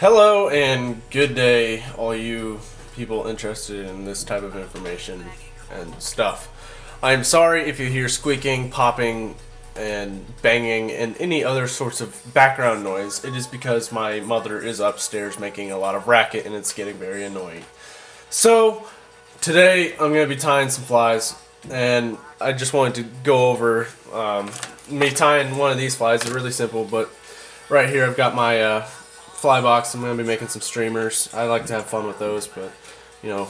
Hello and good day, all you people interested in this type of information and stuff. I'm sorry if you hear squeaking, popping, and banging, and any other sorts of background noise. It is because my mother is upstairs making a lot of racket and it's getting very annoying. So, today I'm going to be tying some flies, and I just wanted to go over me tying one of these flies. It's really simple, but right here I've got my fly box. I'm going to be making some streamers. I like to have fun with those, but you know,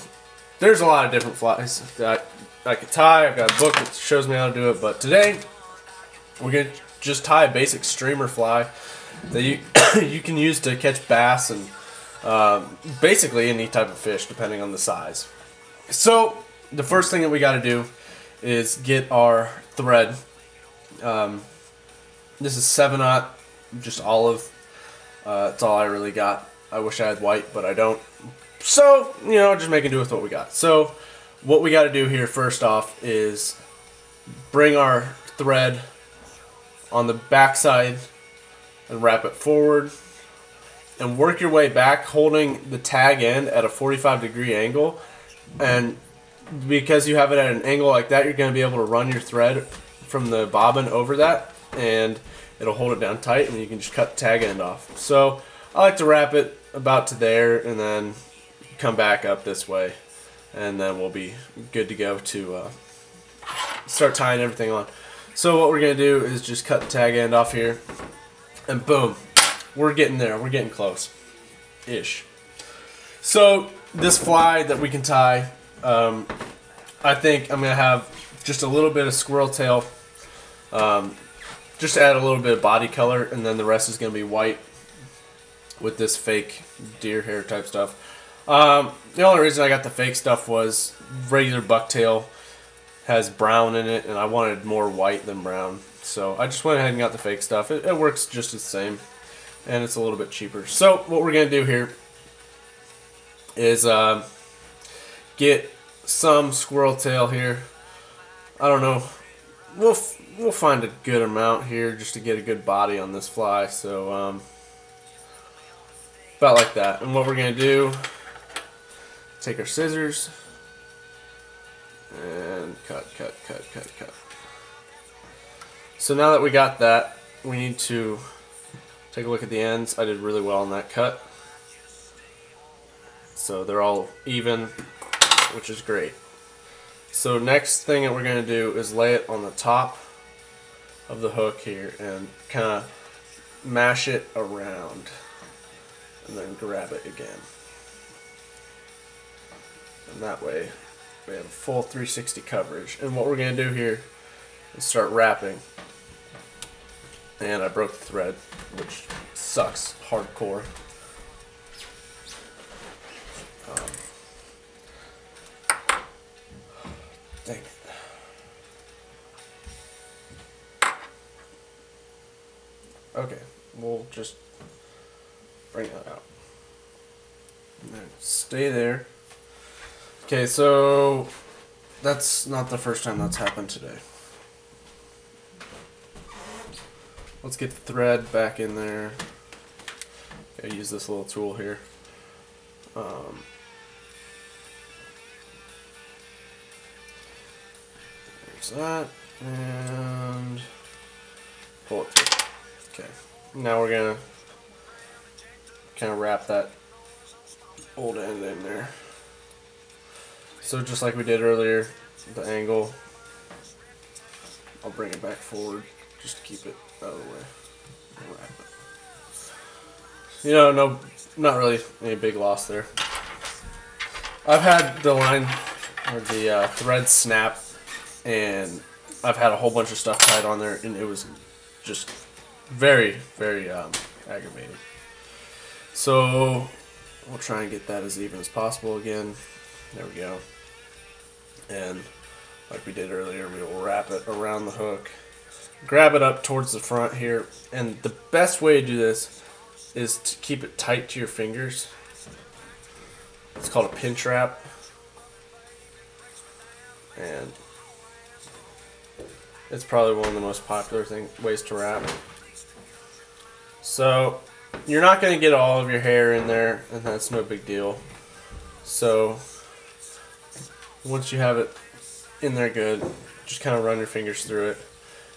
there's a lot of different flies that I could tie. I've got a book that shows me how to do it, but today we're going to just tie a basic streamer fly that you can use to catch bass and basically any type of fish depending on the size. So the first thing that we got to do is get our thread. This is 7/0, just olive. That's all I really got. I wish I had white, but I don't. So, you know, just making do with what we got. So, what we got to do here first off is bring our thread on the back side and wrap it forward and work your way back, holding the tag end at a 45-degree angle. And because you have it at an angle like that, you're going to be able to run your thread from the bobbin over that, and it'll hold it down tight, and you can just cut the tag end off. So I like to wrap it about to there and then come back up this way, and then we'll be good to go to start tying everything on. So what we're going to do is just cut the tag end off here, and boom, we're getting there. We're getting close-ish. So this fly that we can tie, I think I'm going to have just a little bit of squirrel tail, just to add a little bit of body color, and then the rest is going to be white with this fake deer hair type stuff. The only reason I got the fake stuff was regular bucktail has brown in it, and I wanted more white than brown. So I just went ahead and got the fake stuff. It works just the same, and it's a little bit cheaper. So what we're going to do here is get some squirrel tail here. I don't know. We'll find a good amount here just to get a good body on this fly. So about like that. And what we're going to do, take our scissors and cut. So now that we got that, we need to take a look at the ends. I did really well on that cut. So they're all even, which is great. So next thing that we're going to do is lay it on the top of the hook here and kind of mash it around and then grab it again. And that way we have a full 360 coverage. And what we're going to do here is start wrapping. And I broke the thread, which sucks hardcore. Dang it. Okay, we'll just bring that out. And then stay there. Okay, so that's not the first time that's happened today. Let's get the thread back in there. I use this little tool here. There's that, and pull it through. Okay, now we're gonna kind of wrap that old end in there. So just like we did earlier, the angle, I'll bring it back forward just to keep it out of the way. And wrap it. You know, no, not really any big loss there. I've had the line or the thread snap, and I've had a whole bunch of stuff tied on there, and it was just very, very aggravating. So we'll try and get that as even as possible again. There we go. And like we did earlier, we will wrap it around the hook, grab it up towards the front here, and the best way to do this is to keep it tight to your fingers. It's called a pinch wrap, and it's probably one of the most popular ways to wrap. So You're not going to get all of your hair in there, and that's no big deal. So once you have it in there good, just kind of run your fingers through it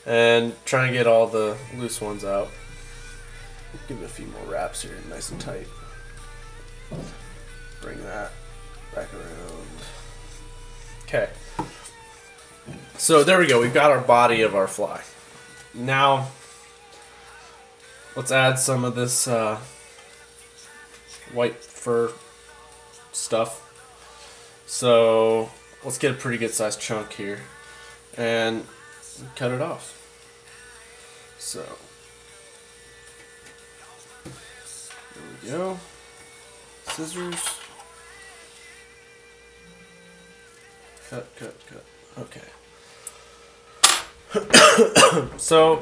and try and get all the loose ones out. Give it a few more wraps here, nice and tight. Bring that back around. Okay. So there we go. We've got our body of our fly. Now let's add some of this white fur stuff. So let's get a pretty good sized chunk here and cut it off. So there we go. Scissors. Cut, cut, cut. Okay. So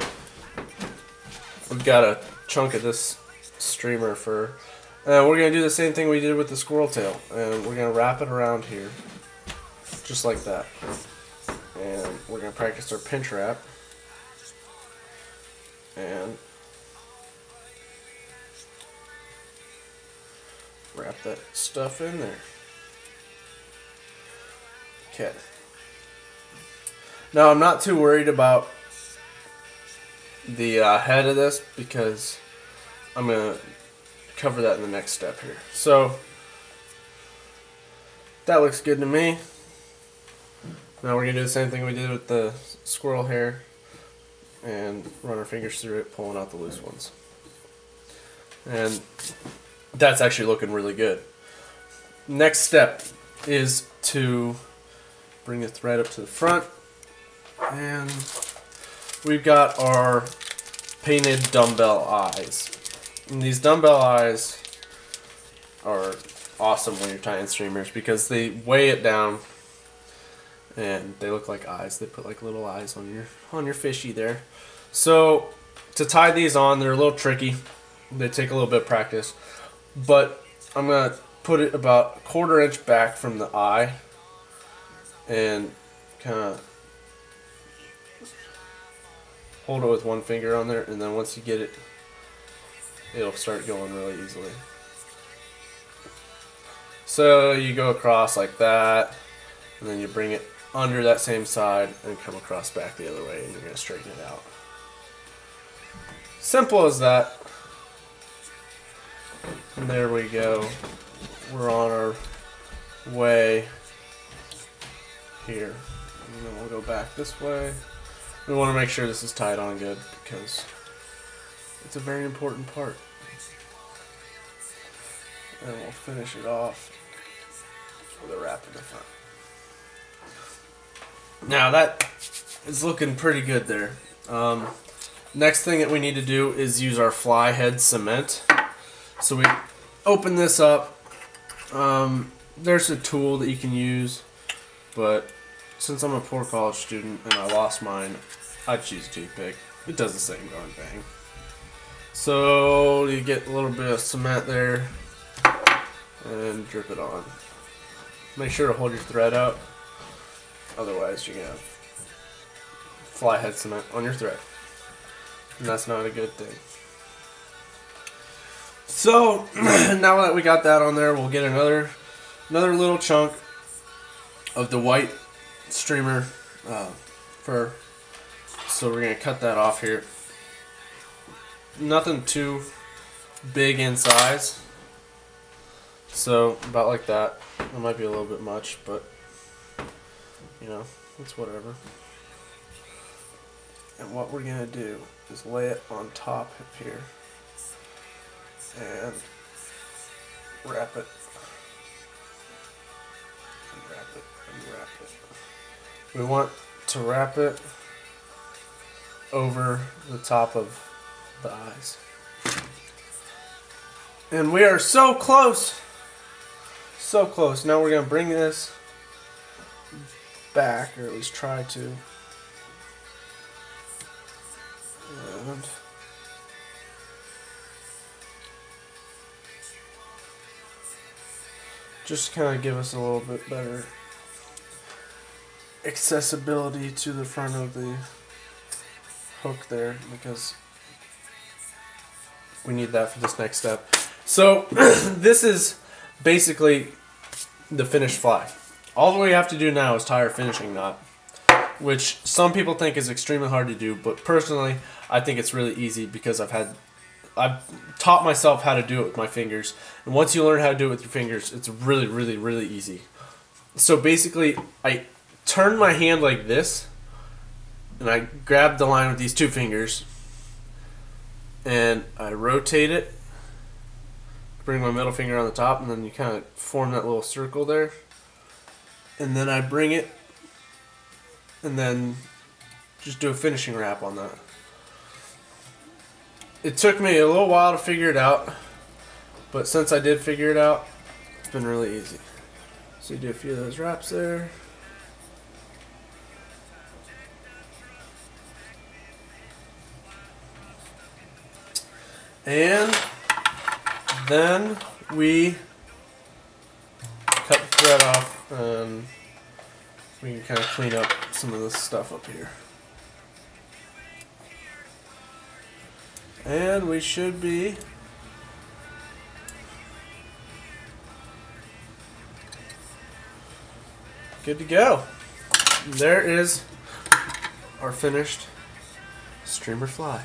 we've got a chunk of this streamer fur. And we're going to do the same thing we did with the squirrel tail. And we're going to wrap it around here. Just like that. And we're going to practice our pinch wrap. And wrap that stuff in there. Okay. Now I'm not too worried about the head of this because I'm going to cover that in the next step here. So that looks good to me. Now we're going to do the same thing we did with the squirrel hair and run our fingers through it, pulling out the loose ones. And that's actually looking really good. Next step is to bring the thread up to the front, and we've got our painted dumbbell eyes. And these dumbbell eyes are awesome when you're tying streamers because they weigh it down and they look like eyes. They put like little eyes on your fishy there. So to tie these on, they're a little tricky. They take a little bit of practice, but I'm gonna put it about a 1/4 inch back from the eye and kind of hold it with one finger on there, and then once you get it, it'll start going really easily. So you go across like that, and then you bring it under that same side and come across back the other way, and you're going to straighten it out. Simple as that. And there we go. We're on our way here. And then we'll go back this way. We want to make sure this is tied on good because it's a very important part. And we'll finish it off with a wrap in the front. Now that is looking pretty good there. Next thing that we need to do is use our fly head cement. So we open this up. There's a tool that you can use, but since I'm a poor college student and I lost mine, I'd choose a toothpick. It does the same darn thing. So you get a little bit of cement there and drip it on. Make sure to hold your thread out, otherwise you're going to have fly head cement on your thread, and that's not a good thing. So now that we got that on there, we'll get another little chunk of the white streamer fur. So we're going to cut that off here. Nothing too big in size. So about like that. It might be a little bit much, but you know, it's whatever. And what we're going to do is lay it on top here and wrap it and wrap it and wrap it. We want to wrap it over the top of the eyes. And we are so close. So close. Now we're going to bring this back, or at least try to. And just kind of give us a little bit better accessibility to the front of the hook there, because we need that for this next step. So this is basically the finished fly. All we have to do now is tie our finishing knot, which some people think is extremely hard to do, but personally I think it's really easy because I've taught myself how to do it with my fingers, and once you learn how to do it with your fingers, it's really, really, really easy. So basically I turn my hand like this, and I grab the line with these two fingers, and I rotate it, bring my middle finger on the top, and then you kind of form that little circle there, and then I bring it, and then just do a finishing wrap on that. It took me a little while to figure it out, but since I did figure it out, it's been really easy. So you do a few of those wraps there. And then we cut the thread off, and we can kind of clean up some of this stuff up here. And we should be good to go. There is our finished streamer fly.